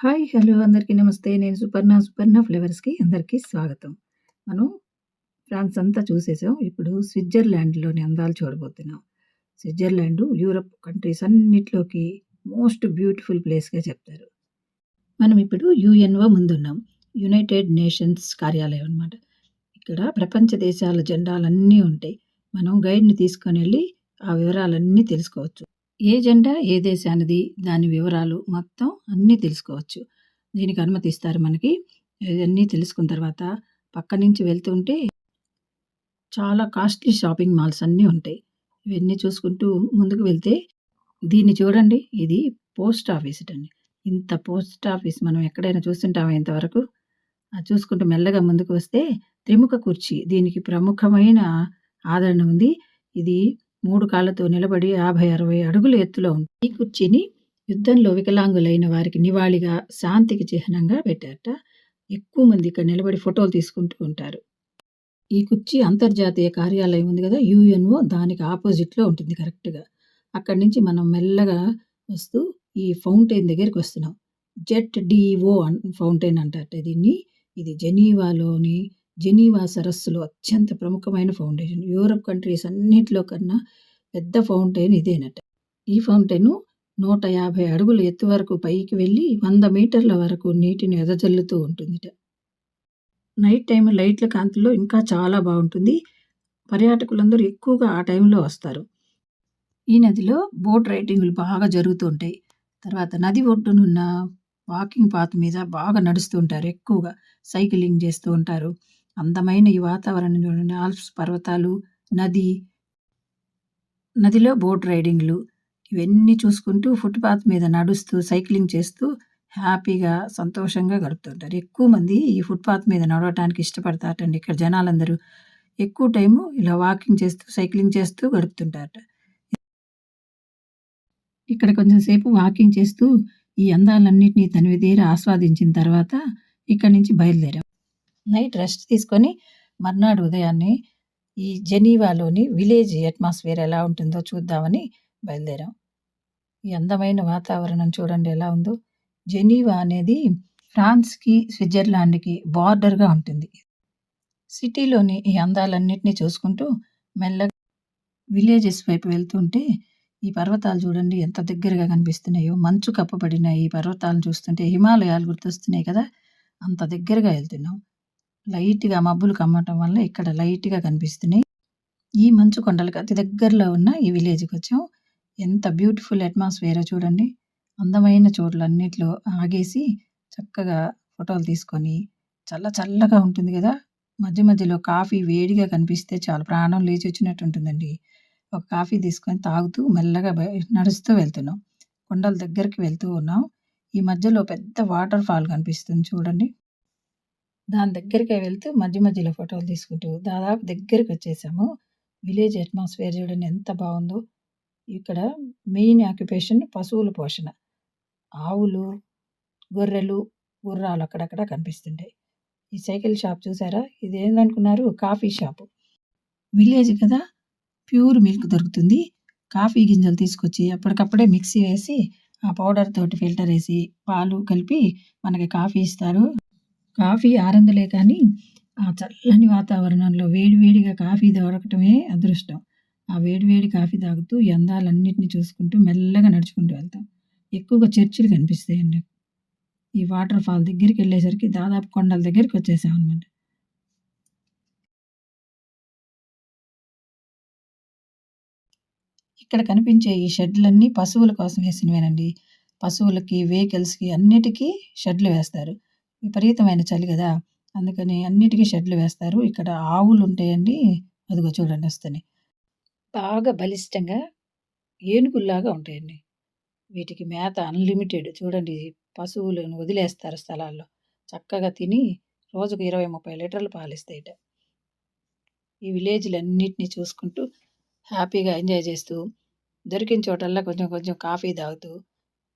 Hi! Hello! అందరికీ నమస్తే. నేను సుపర్ణ. సుపర్ణ ఫ్లేవర్స్‌కి అందరికీ స్వాగతం. మనం ఫ్రాన్స్ అంతా చూసేసాం. ఇప్పుడు స్విట్జర్లాండ్‌లోని అందాలు చూడబోతున్నాం. స్విట్జర్లాండు యూరప్ కంట్రీస్ అన్నిట్లోకి మోస్ట్ బ్యూటిఫుల్ ప్లేస్‌గా చెప్తారు. మనం ఇప్పుడు యూఎన్ఓ ముందున్నాం. యునైటెడ్ నేషన్స్ కార్యాలయం అన్నమాట. ఇక్కడ ప్రపంచ దేశాల జెండాలన్నీ ఉంటాయి. మనం గైడ్‌ని తీసుకొనెళ్ళి ఆ వివరాలన్నీ తెలుసుకోవచ్చు. ఏ జెండా ఏ దేశానిది, దాని వివరాలు మొత్తం అన్నీ తెలుసుకోవచ్చు. దీనికి అనుమతిస్తారు మనకి. ఇవన్నీ తెలుసుకున్న తర్వాత పక్క నుంచి వెళ్తుంటే చాలా కాస్ట్‌లీ షాపింగ్ మాల్స్ అన్నీ ఉంటాయి. ఇవన్నీ చూసుకుంటూ ముందుకు వెళ్తే దీన్ని చూడండి. ఇది పోస్ట్ ఆఫీసటండి. ఇంత పోస్ట్ ఆఫీస్ మనం ఎక్కడైనా చూస్తుంటామా ఇంతవరకు? అది చూసుకుంటూ మెల్లగా ముందుకు వస్తే త్రిముఖ కుర్చీ. దీనికి ప్రముఖమైన ఆదరణ ఉంది. ఇది 3 కాళ్ళతో నిలబడి 50, 60 అడుగుల ఎత్తులో ఉంది. ఈ కుర్చీని యుద్ధంలో వికలాంగులైన వారికి నివాళిగా, శాంతికి చిహ్నంగా పెట్టారట. ఎక్కువ మంది ఇక్కడ నిలబడి ఫోటోలు తీసుకుంటూ ఉంటారు. ఈ కుర్చీ అంతర్జాతీయ కార్యాలయం ఉంది గదా! యూఎన్ఓ దానికి అపోజిట్‌లో ఉంటుంది కరెక్ట్‌గా. అక్కడి నుంచి మనం మెల్లగా వస్తూ ఈ ఫౌంటైన్ దగ్గరికొస్తున్నాం. జెట్ డీఓ ఫౌంటైన్ అంటారట దీన్ని. ఇది జెనీవాలోని జెనీవా సరస్సులో అత్యంత ప్రముఖమైన ఫౌండేషన్. యూరప్ కంట్రీస్ అన్నిట్లో కన్నా పెద్ద ఫౌంటైన్ ఇదేనట. ఈ ఫౌంటైను 150 అడుగుల ఎత్తు వరకు పైకి వెళ్ళి 100 మీటర్ల వరకు నీటిని వెదజల్లుతూ ఉంటుందిట. నైట్ టైమ్ లైట్ల కాంతుల్లో ఇంకా చాలా బావుంటుంది. పర్యాటకులందరూ ఎక్కువగా ఆ టైంలో వస్తారు. ఈ నదిలో బోట్ రైడింగులు బాగా జరుగుతూ ఉంటాయి. తర్వాత నది ఒడ్డునున్న వాకింగ్ పాత్ మీద బాగా నడుస్తూ ఉంటారు ఎక్కువగా. సైక్లింగ్ చేస్తూ ఉంటారు. అందమైన ఈ వాతావరణం చూడండి. ఆల్ప్స్ పర్వతాలు, నది, నదిలో బోట్ రైడింగ్‌లు ఇవన్నీ చూసుకుంటూ ఫుట్‌పాత్ మీద నడుస్తూ, సైక్లింగ్ చేస్తూ హ్యాపీగా, సంతోషంగా గడుపుతుంటారు. ఎక్కువ మంది ఈ ఫుట్‌పాత్ మీద నడవటానికి ఇష్టపడతారటండి ఇక్కడ జనాలందరూ. ఎక్కువ టైము ఇలా వాకింగ్ చేస్తూ, సైక్లింగ్ చేస్తూ గడుపుతుంటారట. ఇక్కడ కొంచెం సేపు వాకింగ్ చేస్తూ, ఈ అందాలన్నిటిని తనివితీరా ఆస్వాదించిన తర్వాత ఇక్కడి నుంచి బయలుదేరాం. నైట్ రెస్ట్ తీసుకొని మర్నాడు ఉదయాన్నే ఈ జెనీవాలోని విలేజ్ అట్మాస్ఫియర్ ఎలా ఉంటుందో చూద్దామని బయలుదేరాం. ఈ అందమైన వాతావరణం చూడండి ఎలా ఉందో. జెనీవా అనేది ఫ్రాన్స్‌కి, స్విట్జర్లాండ్‌కి బార్డర్‌గా ఉంటుంది. సిటీలోని ఈ అందాలన్నిటిని చూసుకుంటూ మెల్లగా విలేజెస్ వైపు వెళ్తుంటే ఈ పర్వతాలు చూడండి ఎంత దగ్గరగా కనిపిస్తున్నాయో. మంచు కప్పబడిన ఈ పర్వతాలను చూస్తుంటే హిమాలయాలు గుర్తొస్తున్నాయి కదా! అంత దగ్గరగా వెళ్తున్నాం. లైట్‌గా మబ్బులు కమ్మటం వల్ల ఇక్కడ లైట్‌గా కనిపిస్తున్నాయి. ఈ మంచు కొండలకు అతి దగ్గరలో ఉన్న ఈ విలేజ్‌కొచ్చాం. ఎంత బ్యూటిఫుల్ అట్మాస్ఫియరో చూడండి. అందమైన చోట్లన్నిట్లో ఆగేసి చక్కగా ఫోటోలు తీసుకొని చల్లగా ఉంటుంది గదా! మధ్య మధ్యలో కాఫీ వేడిగా కనిపిస్తే చాలు ప్రాణం లేచొచ్చినట్టు ఉంటుందండి. ఒక కాఫీ తీసుకొని తాగుతూ మెల్లగా నడుస్తూ వెళ్తున్నాం. కొండల దగ్గరికి వెళ్తూ ఉన్నాం. ఈ మధ్యలో పెద్ద వాటర్ ఫాల్ కనిపిస్తుంది చూడండి. దాని దగ్గరికే వెళ్తూ మధ్య మధ్యలో ఫోటోలు తీసుకుంటూ దాదాపు దగ్గరికొచ్చేసాము. విలేజ్ అట్మాస్ఫియర్ చూడండి ఎంత బావుందో. ఇక్కడ మెయిన్ ఆక్యుపేషన్ పశువుల పోషణ. ఆవులు, గొర్రెలు, గుర్రాలు అక్కడక్కడ కనిపిస్తుంటాయి. ఈ సైకిల్ షాప్ చూసారా? ఇదేందనుకున్నారు? Coffee shop. విలేజ్ కదా! ప్యూర్ మిల్క్ దొరుకుతుంది. కాఫీ గింజలు తీసుకొచ్చి అప్పటికప్పుడే మిక్సీ వేసి, ఆ పౌడర్ తోటి ఫిల్టరేసి, పాలు కలిపి మనకి కాఫీ ఇస్తారు. కాఫీ ఆరందులే కానీ, ఆ చల్లని వాతావరణంలో వేడి వేడిగా కాఫీ దొరకటమే అదృష్టం. ఆ వేడి వేడి కాఫీ తాగుతూ, ఈ అందాలన్నిటిని చూసుకుంటూ మెల్లగా నడుచుకుంటూ వెళ్తాం. ఎక్కువగా చర్చిలు కనిపిస్తాయండి. ఈ వాటర్ ఫాల్ దగ్గరికెళ్ళేసరికి దాదాపు కొండల దగ్గరికొచ్చేసామనమాట. ఇక్కడ కనిపించే ఈ షెడ్‌లన్నీ పశువుల కోసం వేసినవేనండి. పశువులకి, వెహికల్స్‌కి అన్నిటికీ షెడ్‌లు వేస్తారు. విపరీతమైన చలి గదా! అందుకని అన్నిటికి షెడ్‌లు వేస్తారు. ఇక్కడ ఆవులుంటాయండి. అదిగో చూడండి వస్తున్నాయి. బాగా బలిష్టంగా ఏనుగుల్లాగా ఉంటాయండి. వీటికి మేత అన్‌లిమిటెడ్. చూడండి పశువులను వదిలేస్తారు స్థలాల్లో. చక్కగా తిని రోజుకు 20, 30 లీటర్లు పాలిస్తాయట. ఈ విలేజ్‌లన్నిటిని చూసుకుంటూ హ్యాపీగా ఎంజాయ్ చేస్తూ, దొరికిన చోటల్లా కొంచెం కొంచెం కాఫీ తాగుతూ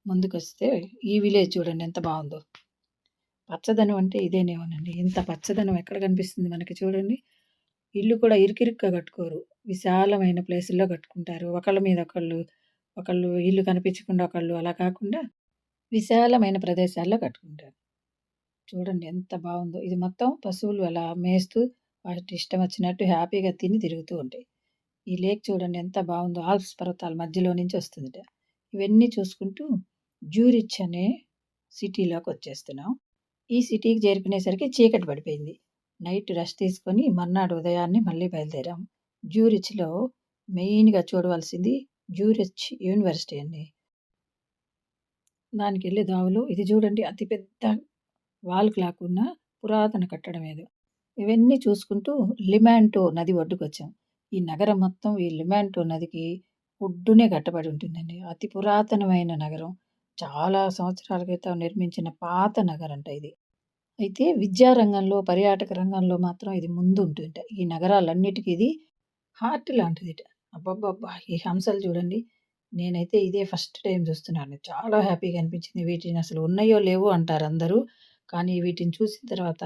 ముందుకొస్తే ఈ విలేజ్ చూడండి ఎంత బావుందో. పచ్చదనం అంటే ఇదేనేమోనండి. ఇంత పచ్చదనం ఎక్కడ కనిపిస్తుంది మనకి చూడండి. ఇల్లు కూడా ఇరుకిరుగ్గా కట్టుకోరు. విశాలమైన ప్లేసుల్లో కట్టుకుంటారు. ఒకళ్ళ మీద ఒకళ్ళు, ఒకళ్ళు ఇల్లు కనిపించకుండా ఒకళ్ళు అలా కాకుండా విశాలమైన ప్రదేశాల్లో కట్టుకుంటారు. చూడండి ఎంత బావుందో! ఇది మొత్తం పశువులు అలా మేస్తూ వాటి ఇష్టం వచ్చినట్టు హ్యాపీగా తిని తిరుగుతూ ఉంటాయి. ఈ లేక్ చూడండి ఎంత బావుందో! ఆల్ప్స్ పర్వతాల మధ్యలో నుంచి వస్తుందట. ఇవన్నీ చూసుకుంటూ జ్యూరిచ్ అనే సిటీలోకొచ్చేస్తున్నాం. ఈ సిటీకి చేరుకునేసరికి చీకటి పడిపోయింది. నైట్ రెస్ట్ తీసుకొని మర్నాడు ఉదయాన్నే మళ్ళీ బయలుదేరాం. జ్యూరిచ్‌లో మెయిన్‌గా చూడవలసింది జ్యూరిచ్ యూనివర్సిటీ అండి. దానికెళ్ళే దారిలో ఇది చూడండి అతి పెద్ద వాల్ క్లాక్ ఉన్న పురాతన కట్టడం ఏదో. ఇవన్నీ చూసుకుంటూ లిమాంటో నది ఒడ్డుకొచ్చాం. ఈ నగరం మొత్తం ఈ లిమాంటో నదికి ఒడ్డునే కట్టబడి ఉంటుందండి. అతి పురాతనమైన నగరం. చాలా సంవత్సరాల క్రితం నిర్మించిన పాత నగరంట ఇది. అయితే విద్యా రంగంలో, పర్యాటక రంగంలో మాత్రం ఇది ముందుంటుంట. ఈ నగరాలన్నిటికి ఇది హార్ట్ లాంటిదిట. అబ్బబ్బబ్బా! ఈ హంసలు చూడండి. నేనైతే ఇదే ఫస్ట్ టైమ్ చూస్తున్నాను. చాలా హ్యాపీగా అనిపించింది. వీటిని అసలు ఉన్నయో లేవో అంటారందరూ. కానీ వీటిని చూసిన తర్వాత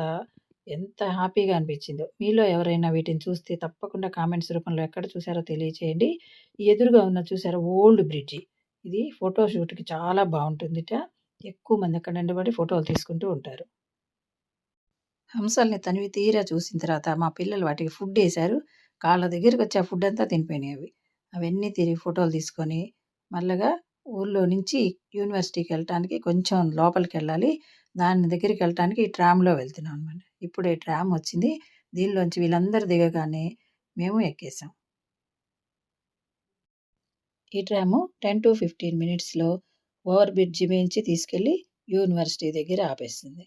ఎంత హ్యాపీగా అనిపించిందో. మీలో ఎవరైనా వీటిని చూస్తే తప్పకుండా కామెంట్స్ రూపంలో ఎక్కడ చూసారో తెలియచేయండి. ఈ ఎదురుగా ఉన్నది చూసారా ఓల్డ్ బ్రిడ్జి. ఇది ఫోటో షూట్‌కి చాలా బావుంటుందిట. ఎక్కువ మంది అక్కడ నిలబడి ఫోటోలు తీసుకుంటూ ఉంటారు. హంసల్ని తనివి తీరా చూసిన తర్వాత మా పిల్లలు వాటికి ఫుడ్డేశారు. కాళ్ళ దగ్గరికొచ్చి ఆ ఫుడ్డంతా తినిపోయినాయి అవి. అవన్నీ తిరిగి ఫోటోలు తీసుకొని, మెల్లగా ఊర్లో నుంచి యూనివర్సిటీకెళ్ళటానికి కొంచెం లోపలికెళ్ళాలి. దాని దగ్గరికెళ్ళటానికి ఈ ట్రామ్‌లో వెళ్తున్నాం అనమాట. ఇప్పుడే ట్రామ్ వచ్చింది. దీనిలోంచి వీళ్ళందరూ దిగగానే మేము ఎక్కేసాం. ఈ ట్రాము 10-15 మినిట్స్‌లో ఓవర్ బ్రిడ్జి మీంచి తీసుకెళ్ళి యూనివర్సిటీ దగ్గర ఆపేస్తుంది.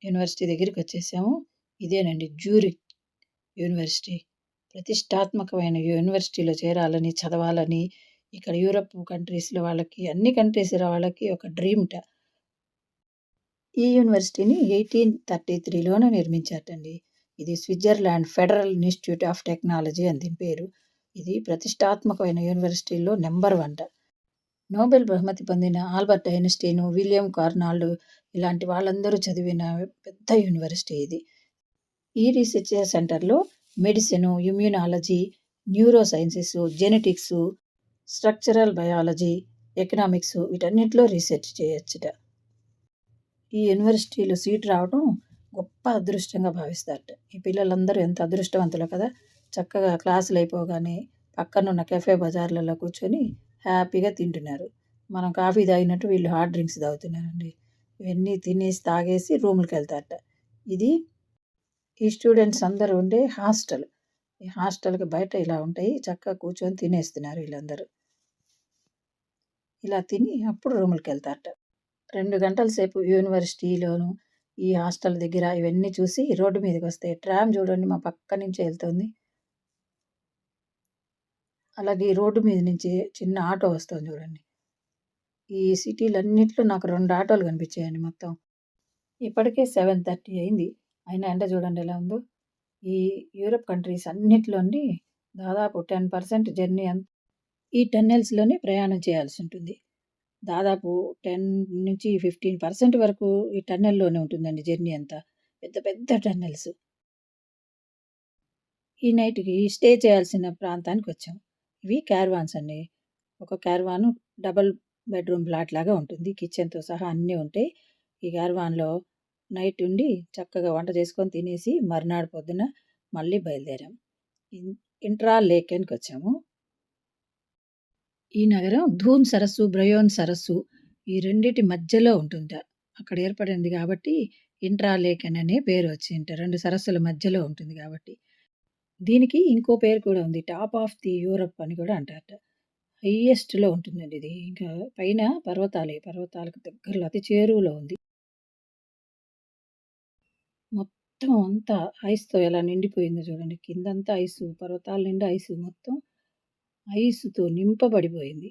యూనివర్సిటీ దగ్గరికొచ్చేసాము. ఇదేనండి జ్యూరిక్ యూనివర్సిటీ. ప్రతిష్టాత్మకమైన యూనివర్సిటీలో చేరాలని, చదవాలని ఇక్కడ యూరప్ కంట్రీస్‌లో వాళ్ళకి, అన్ని కంట్రీస్ వాళ్ళకి ఒక డ్రీమ్‌ట. ఈ యూనివర్సిటీని 1833లోనే నిర్మించారటండి. ఇది Switzerland federal institute of technology అని దీని పేరు. ఇది ప్రతిష్టాత్మకమైన యూనివర్సిటీల్లో నంబర్ 1 నోబెల్ బహుమతి పొందిన ఆల్బర్ట్ ఐన్‌స్టీను, విలియం కార్నాల్డ్ ఇలాంటి వాళ్ళందరూ చదివిన పెద్ద యూనివర్సిటీ ఇది. ఈ రీసెర్చ్ సెంటర్‌లో medicine, immunology, neuro sciences, genetics, structural biology, economics వీటన్నిటిలో రీసెర్చ్ చేయొచ్చుట. ఈ యూనివర్సిటీలో సీట్ రావడం గొప్ప అదృష్టంగా భావిస్తారట. ఈ పిల్లలందరూ ఎంత అదృష్టవంతులో కదా! చక్కగా క్లాసులయిపోగానే పక్కనున్న కెఫే బజార్‌లలో కూర్చొని హ్యాపీగా తింటున్నారు. మనం కాఫీ తాగినట్టు వీళ్ళు హాట్ డ్రింక్స్ తాగుతున్నారండి. ఇవన్నీ తినేసి, తాగేసి రూములకెళ్తారట. ఇది ఈ స్టూడెంట్స్ అందరూ ఉండే హాస్టల్. ఈ హాస్టల్‌కి బయట ఇలా ఉంటాయి. చక్కగా కూర్చొని తినేస్తున్నారు వీళ్ళందరూ. ఇలా తిని అప్పుడు రూములకెళ్తారట. 2 గంటల సేపు యూనివర్సిటీలోను, ఈ హాస్టల్ దగ్గర ఇవన్నీ చూసి రోడ్డు మీదకొస్తే ట్రామ్ చూడండి మా పక్క నుంచే ఎళ్తుంది. అలాగే ఈ రోడ్డు మీద నుంచి చిన్న ఆటో వస్తుంది చూడండి. ఈ సిటీలన్నిట్లో నాకు 2 ఆటోలు కనిపించాయండి మొత్తం. ఇప్పటికే 7:30 అయింది. అయినా ఎండ చూడండి ఎలా ఉందో. ఈ యూరప్ కంట్రీస్ అన్నిట్లోని దాదాపు 10% జర్నీ ఈ టన్నెల్స్‌లోనే ప్రయాణం చేయాల్సుంటుంది. దాదాపు 10-15% వరకు ఈ టన్నెల్‌లోనే ఉంటుందండి జర్నీ అంతా. పెద్ద పెద్ద టన్నెల్స్. ఈ నైట్‌కి స్టే చేయాల్సిన ప్రాంతానికొచ్చాం. ఇవి క్యారవాన్స్ అండి. ఒక క్యారవాను డబుల్ బెడ్‌రూమ్ ఫ్లాట్ లాగా ఉంటుంది. కిచెన్‌తో సహా అన్నీ ఉంటాయి. ఈ క్యారవాన్‌లో నైట్ ఉండి చక్కగా వంట చేసుకొని తినేసి మర్నాడు పొద్దున మళ్ళీ బయలుదేరాం. ఇన్ ఇంట్రా లేక్‌కొచ్చాము. ఈ నగరం ధూన్ సరస్సు, బ్రయోన్ సరస్సు ఈ రెండిటి మధ్యలో ఉంటుంట. అక్కడ ఏర్పడింది కాబట్టి ఇంట్రా లేక్ అననే పేరు వచ్చింట. 2 సరస్సుల మధ్యలో ఉంటుంది కాబట్టి. దీనికి ఇంకో పేరు కూడా ఉంది. టాప్ ఆఫ్ ది యూరప్ అని కూడా అంటారట. హైయెస్ట్‌లో ఉంటుందండి ఇది. ఇంకా పైన పర్వతాలే. పర్వతాలకు దగ్గరలో అతి చేరువలో ఉంది. మొత్తం అంతా ఐస్‌తో ఎలా నిండిపోయిందో చూడండి. కిందంతా ఐసు, పర్వతాల నిండా ఐసు మొత్తం ఐసుతో నింపబడిపోయింది.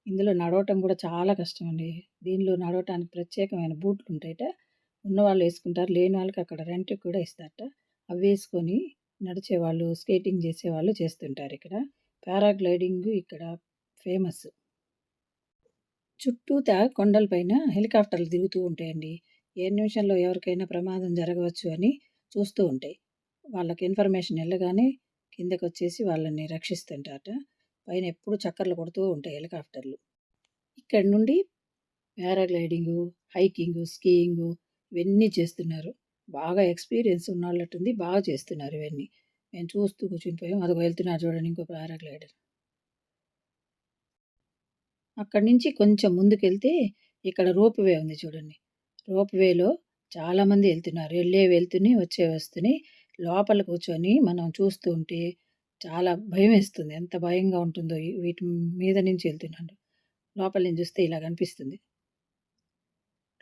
ఇందులో నడవటం కూడా చాలా కష్టమండి. దీనిలో నడవటానికి ప్రత్యేకమైన బూట్లుంటాయట. ఉన్నవాళ్ళు యేసుకుంటారు. లేని వాళ్ళకి అక్కడ రెంట్‌కి కూడా ఇస్తారట. అవేసుకొని నడిచేవాళ్ళు, స్కేటింగ్ చేసేవాళ్ళు చేస్తుంటారిక్కడ. పారాగ్లైడింగ్ ఇక్కడ ఫేమస్. చుట్టూతా కొండల పైన హెలికాప్టర్లు తిరుగుతూ ఉంటాయండి. ఏ నిమిషంలో ఎవరికైనా ప్రమాదం జరగవచ్చు అని చూస్తూ ఉంటాయి. వాళ్ళకి ఇన్ఫర్మేషన్ ఎళ్ళగానే కిందకొచ్చేసి వాళ్ళని రక్షిస్తుంటారట. పైన ఎప్పుడు చక్కర్లు కొడుతూ ఉంటాయి హెలికాప్టర్లు. ఇక్కడి నుండి పారాగ్లైడింగు, హైకింగు, స్కీయింగు ఇవన్నీ చేస్తున్నారు. బాగా ఎక్స్‌పీరియన్స్ ఉన్నోళ్ళటుంది. బాగా చేస్తున్నారు ఇవన్నీ. మేము చూస్తూ కూర్చునిపోయాం. అదిగో వెళ్తున్నారు చూడండి ఇంకో పారాగ్లైడర్. అక్కడి నుంచి కొంచెం ముందుకెళ్తే ఇక్కడ రోప్ వే ఉంది చూడండి. రోప్ వేలో చాలామంది ఎళ్తున్నారు. వెళ్తూనే, వస్తూనే లోపల కూర్చొని మనం చూస్తూ ఉంటే చాలా భయమేస్తుంది. ఎంత భయంగా ఉంటుందో వీటి మీద నుంచి ఎళ్తున్నాను. లోపల నుంచి చూస్తే ఇలా కనిపిస్తుంది.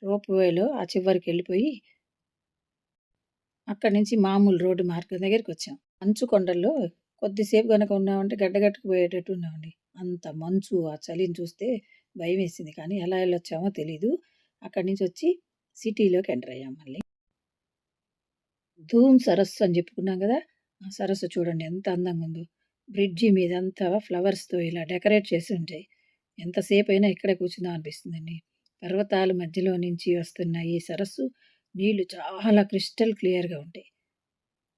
రోప్ వేలో ఆ చివరికెళ్ళిపోయి అక్కడి నుంచి మామూలు రోడ్డు మార్గం దగ్గరికొచ్చాం. మంచు కొండల్లో కొద్దిసేపు గనక ఉన్నామంటే గడ్డకట్టుకుపోయేటట్టు ఉన్నామండి. అంత మంచు, ఆ చలిని చూస్తే భయమేసింది. కానీ ఎలా ఎళ్ళొచ్చామో తెలీదు. అక్కడి నుంచొచ్చి సిటీలోకి ఎంటర్ అయ్యాం మళ్ళీ. ధూమ్ సరస్సు అని చెప్పుకున్నాం గదా! ఆ సరస్సు చూడండి ఎంత అందంగుందో. బ్రిడ్జి మీదంతా ఫ్లవర్స్‌తో ఇలా డెకరేట్ చేసి ఉంటాయి. ఎంతసేపైనా ఇక్కడే కూర్చుందాం అనిపిస్తుందండి. పర్వతాల మధ్యలో నుంచి వస్తున్న ఈ సరస్సు నీళ్లు చాలా క్రిస్టల్ క్లియర్‌గా ఉంటాయి.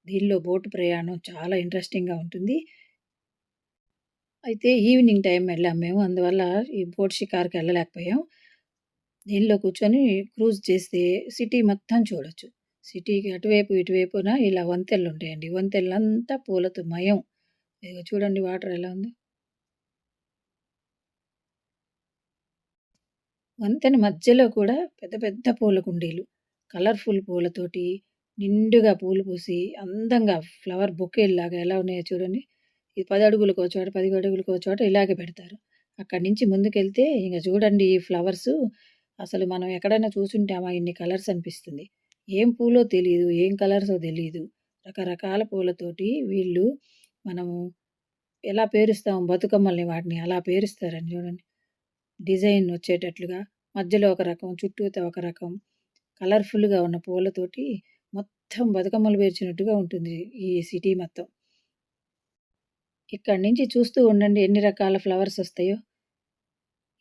దీనిలో బోటు ప్రయాణం చాలా ఇంట్రెస్టింగ్‌గా ఉంటుంది. అయితే ఈవినింగ్ టైమ్ వెళ్ళాం మేము. అందువల్ల ఈ బోట్ షికారుకి వెళ్ళలేకపోయాం. దీనిలో కూర్చొని క్రూజ్ చేస్తే సిటీ మొత్తం చూడొచ్చు. సిటీకి అటువైపు, ఇటువైపున ఇలా వంతెనలుంటాయండి. వంతెనలంతా పూలతో మయం. ఇదిగో చూడండి వాటర్ ఎలా ఉందో. వంతెన మధ్యలో కూడా పెద్ద పెద్ద పూల కుండీలు. కలర్‌ఫుల్ పూలతోటి నిండుగా పూలు పూసి అందంగా ఫ్లవర్ బొకేల్లాగా ఎలా ఉన్నాయో చూడండి. ఇది 10 అడుగులకో చోట, 10 అడుగులకో చోట ఇలాగే పెడతారు. అక్కడి నుంచి ముందుకెళ్తే ఇంక చూడండి ఈ ఫ్లవర్సు అసలు మనం ఎక్కడైనా చూసుంటామా ఇన్ని కలర్స్ అనిపిస్తుంది. ఏం పూలో తెలీదు. ఏం కలర్సో తెలీదు. రకరకాల పూలతోటి వీళ్ళు మనము ఎలా పేరుస్తాం బతుకమ్మల్ని వాటిని అలా పేరుస్తారండి చూడండి. డిజైన్ వచ్చేటట్లుగా మధ్యలో ఒక రకం, చుట్టూతా ఒక రకం కలర్‌ఫుల్‌గా ఉన్న పూలతోటి మొత్తం బతుకమ్మలు పేర్చినట్టుగా ఉంటుంది ఈ సిటీ మొత్తం. ఇక్కడి నుంచి చూస్తూ ఉండండి ఎన్ని రకాల ఫ్లవర్స్ వస్తాయో.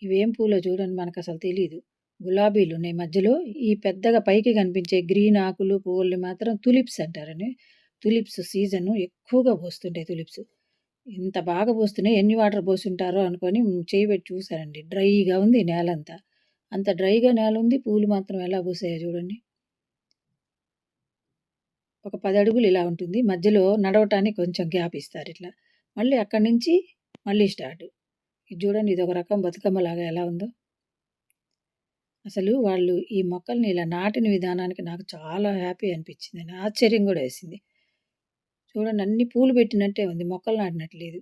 ఇవేం పూలో చూడండి మనకసలు తెలీదు. గులాబీలున్నాయి మధ్యలో. ఈ పెద్దగా పైకి కనిపించే గ్రీన్ ఆకులు, పువ్వుల్ని మాత్రం తులిప్స్ అంటారండి. తులిప్స్ సీజను ఎక్కువగా పూస్తుంటాయి తులిప్స్. ఇంత బాగా పూస్తున్నాయి. ఎన్ని వాటర్ పోసుంటారో అనుకోని చెయ్యి పెట్టి చూసానండి. డ్రైగా ఉంది నేలంతా. అంత డ్రైగా నేలుంది. పూలు మాత్రం ఎలా పూసాయో చూడండి. ఒక 10 అడుగులు ఇలా ఉంటుంది. మధ్యలో నడవటానికి కొంచెం గ్యాప్ ఇస్తారిట్లా. మళ్ళీ అక్కడి నుంచి మళ్ళీ స్టార్ట్. ఇది చూడండి ఇదొక రకం బతుకమ్మలాగా ఎలా ఉందో. అసలు వాళ్ళు ఈ మొక్కల్ని ఇలా నాటిన విధానానికి నాకు చాలా హ్యాపీ అనిపించిందండి. ఆశ్చర్యం గూడా వేసింది. చూడండి అన్ని పూలు పెట్టినట్టే ఉంది. మొక్కలు నాటినట్టు లేదు.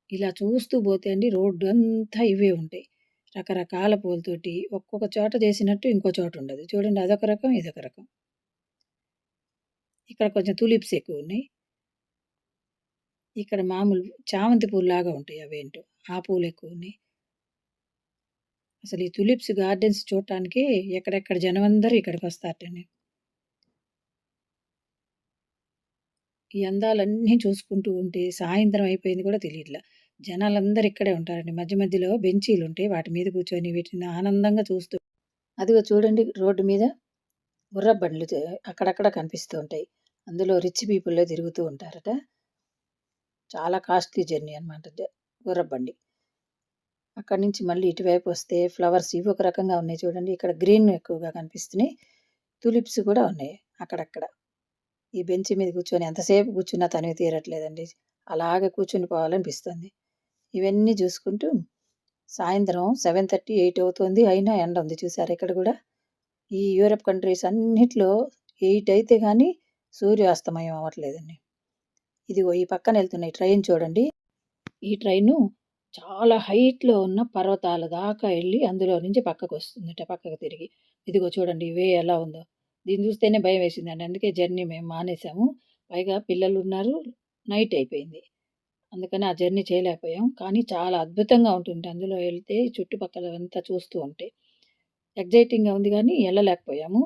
ఇలా చూస్తూ పోతే అండి రోడ్డంతా ఇవే ఉంటాయి. రకరకాల పూలతోటి ఒక్కొక్క చోట చేసినట్టు ఇంకో చోట ఉండదు. చూడండి అదొక రకం, ఇదొక రకం. ఇక్కడ కొంచెం తులిప్స్ ఎక్కువున్నాయి. ఇక్కడ మామూలు చామంతి పూల్లాగా ఉంటాయి అవేంటో. ఆ పూలెక్కువున్నాయి. అసలు ఈ తులిప్స్ గార్డెన్స్ చూడటానికి ఎక్కడెక్కడ జనమందరూ ఇక్కడికొస్తారటండి. ఈ అందాలన్నీ చూసుకుంటూ ఉంటే సాయంత్రం అయిపోయింది కూడా తెలియట్లా. జనాలందరూ ఇక్కడే ఉంటారండి. మధ్య మధ్యలో బెంచీలుంటాయి. వాటి మీద కూర్చొని వీటిని ఆనందంగా చూస్తూ అదిగో చూడండి రోడ్డు మీద గుర్రపు బండ్లు అక్కడక్కడ కనిపిస్తూ ఉంటాయి. అందులో రిచ్ పీపులే తిరుగుతూ ఉంటారట. చాలా కాస్ట్‌లీ జర్నీ అనమాట గుర్రపు బండి. అక్కడి నుంచి మళ్ళీ ఇటువైపు వస్తే ఫ్లవర్స్ ఇవి ఒక రకంగా ఉన్నాయి చూడండి. ఇక్కడ గ్రీన్ ఎక్కువగా కనిపిస్తున్నాయి. తులిప్స్ కూడా ఉన్నాయి అక్కడక్కడ. ఈ బెంచ్ మీద కూర్చొని ఎంతసేపు కూర్చున్నా తనివి తీరట్లేదండి. అలాగే కూర్చుని పోవాలనిపిస్తుంది. ఇవన్నీ చూసుకుంటూ సాయంత్రం 7:30, 8 అవుతుంది. అయినా ఎండ ఉంది చూసారా ఇక్కడ కూడా. ఈ యూరప్ కంట్రీస్ అన్నిట్లో 8 అయితే గాని సూర్యాస్తమయం అవ్వట్లేదండి. ఇదిగో ఈ పక్కన ఎళ్తున్న ఈ ట్రైన్ చూడండి. ఈ ట్రైను చాలా హైట్‌లో ఉన్న పర్వతాల దాకా ఎళ్లి అందులో నుంచి పక్కకొస్తుందట పక్కకు తిరిగి. ఇదిగో చూడండి వే ఎలా ఉందో. దీన్ని చూస్తేనే భయమేసిందండి. అందుకే జర్నీ మేము మానేసాము. పైగా పిల్లలున్నారు. నైట్ అయిపోయింది. అందుకని ఆ జర్నీ చేయలేకపోయాం. కానీ చాలా అద్భుతంగా ఉంటుంది. అందులో ఎళ్తే చుట్టుపక్కలంతా చూస్తూ ఉంటే. ఎక్సైటింగ్‌గా ఉంది గానీ ఎళ్ళలేకపోయాము.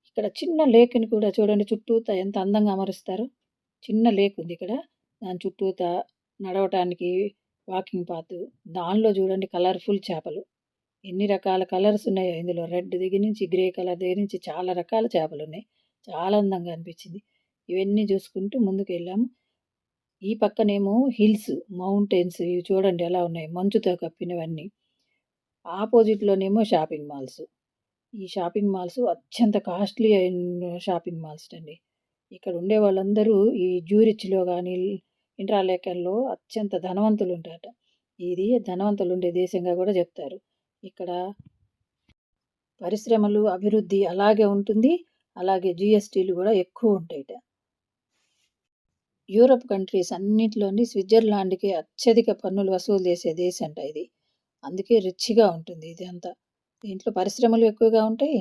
ఇక్కడ చిన్న లేక్‌ని కూడా చూడండి చుట్టూతా ఎంత అందంగా అమరుస్తారో. చిన్న లేక్ ఉంది ఇక్కడ. దాని చుట్టూతా నడవటానికి వాకింగ్ పాత్. దానిలో చూడండి కలర్‌ఫుల్ చేపలు. ఎన్ని రకాల కలర్స్ ఉన్నాయో ఇందులో. రెడ్ దగ్గర నుంచి, గ్రే కలర్ దగ్గర నుంచి చాలా రకాల చేపలున్నాయి. చాలా అందంగా అనిపించింది. ఇవన్నీ చూసుకుంటూ ముందుకెళ్ళాము. ఈ పక్కనేమో హిల్స్, మౌంటైన్స్ ఇవి చూడండి ఎలా ఉన్నాయి. మంచుతో కప్పినవన్నీ. ఆపోజిట్‌లోనేమో షాపింగ్ మాల్స్. ఈ షాపింగ్ మాల్స్ అత్యంత కాస్ట్‌లీ అయిన షాపింగ్ మాల్స్ అండి. ఇక్కడ ఉండే వాళ్ళందరూ ఈ జ్యూరిచ్‌లో గాని, ఇంటరాలేకన్‌లో అత్యంత ధనవంతులుంటారట. ఇది ధనవంతులుండే దేశంగా గూడా జెప్తారు. ఇక్కడ పరిశ్రమలు అభివృద్ధి అలాగే ఉంటుంది. అలాగే జీఎస్టీలు గూడా ఎక్కువుంటాయిట. యూరప్ కంట్రీస్ అన్నిట్లోని స్విట్జర్లాండ్‌కి అత్యధిక పన్నులు వసూలు చేసే దేశంట ఇది. అందుకే రిచ్‌గా ఉంటుంది ఇది అంతా. దీంట్లో పరిశ్రమలు ఎక్కువగా ఉంటాయి.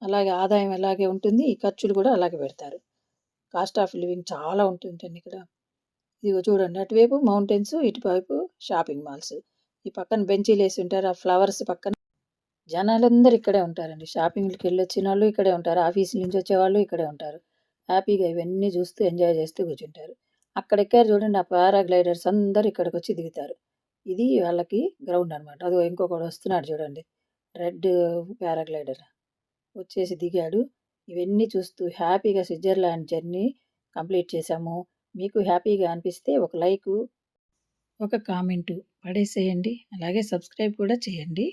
అలాగే ఆదాయం అలాగే ఉంటుంది. ఖర్చులు కూడా అలాగే పెడతారు. కాస్ట్ ఆఫ్ లివింగ్ చాలా ఉంటుందండి ఇక్కడ. ఇదిగో చూడండి అటువైపు మౌంటైన్స్, ఇటువైపు షాపింగ్ మాల్స్. ఈ పక్కన బెంచీలేసి ఉంటారు. ఆ ఫ్లవర్స్ పక్కన జనాలందరూ ఇక్కడే ఉంటారండి. షాపింగ్‌లకెళ్ళొచ్చినోళ్ళు ఇక్కడే ఉంటారు. ఆఫీసుల నుంచి వచ్చేవాళ్ళు ఇక్కడే ఉంటారు. హ్యాపీగా ఇవన్నీ చూస్తూ ఎంజాయ్ చేస్తూ కూర్చుంటారు. అక్కడెక్కారు చూడండి ఆ పారాగ్లైడర్స్ అందరూ ఇక్కడికొచ్చి దిగుతారు. ఇది వాళ్ళకి గ్రౌండ్ అనమాట. అదిగో ఇంకొకడు వస్తున్నాడు చూడండి. రెడ్ పారాగ్లైడర్ వచ్చేసి దిగాడు. ఇవన్నీ చూస్తూ హ్యాపీగా స్విట్జర్లాండ్ జర్నీ కంప్లీట్ చేశాము. మీకు హ్యాపీగా అనిపిస్తే ఒక లైకు, ఒక కామెంటు పడేసేయండి. అలాగే సబ్స్క్రైబ్ కూడా చేయండి.